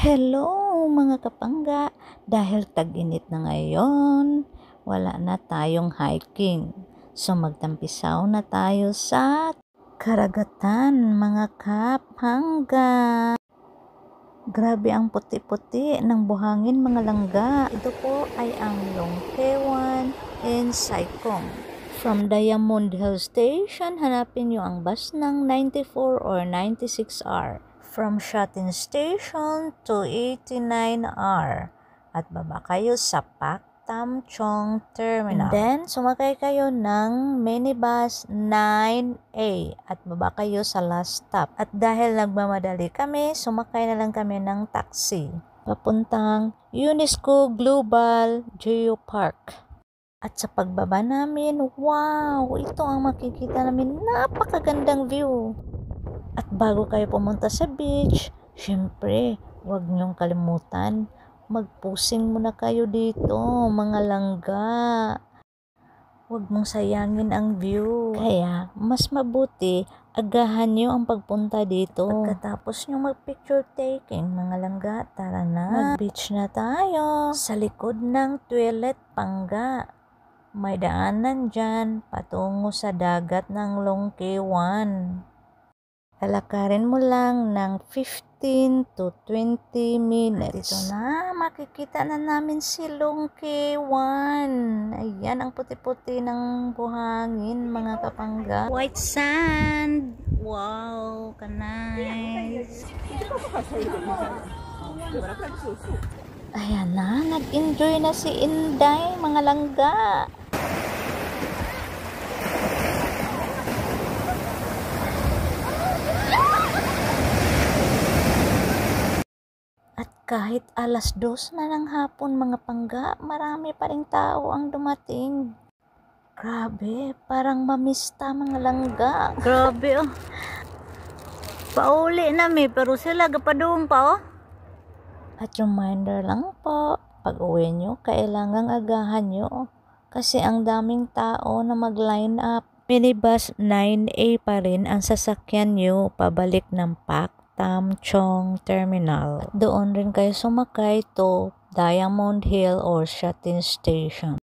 Hello mga kapangga, dahil tag-init na ngayon, wala na tayong hiking. So magtampisaw na tayo sa karagatan mga kapangga. Grabe ang puti-puti ng buhangin mga langga. Ito po ay ang Longkewan in Saikong. From Diamond Hill Station, hanapin nyo ang bus ng 94 or 96R. From Shatin Station to 89R. At baba kayo sa Pak Tam Chong Terminal. And then, sumakay kayo ng minibus 9A at baba kayo sa last stop. At dahil nagmamadali kami, sumakay na lang kami ng taxi papuntang UNESCO Global Geopark. At sa pagbaba namin, wow! Ito ang makikita namin, napakagandang view. At bago kayo pumunta sa beach, syempre, huwag niyong kalimutan, magpusing muna kayo dito, mga langga. Huwag mong sayangin ang view. Kaya, mas mabuti, agahan niyo ang pagpunta dito. Pagkatapos niyo mag-picture taking, mga langga, tara na. Mag-beach na tayo. Sa likod ng Toilet Pangga. May daanan dyan patungo sa dagat ng Longkewan. Lalakarin mo lang ng 15 to 20 minutes. At ito na, makikita na namin si Longkewan. Ayan ang puti-puti ng buhangin mga kapangga. White sand. Wow, ka-nice. Ayan na, nag-enjoy na si Inday mga langga. At kahit alas 2 na ng hapon mga pangga, marami pa ring tao ang dumating. Grabe, parang mamista mga langga. Grabe oh. Pauli na mi, pero sila gapadung pa oh. At reminder lang po, pag uwi nyo, kailangang agahan nyo. Kasi ang daming tao na mag-line up. Minibus 9A pa rin ang sasakyan nyo pabalik ng Pak Tam Chong Terminal. Doon rin kayo sumakay to Diamond Hill or Shatin Station.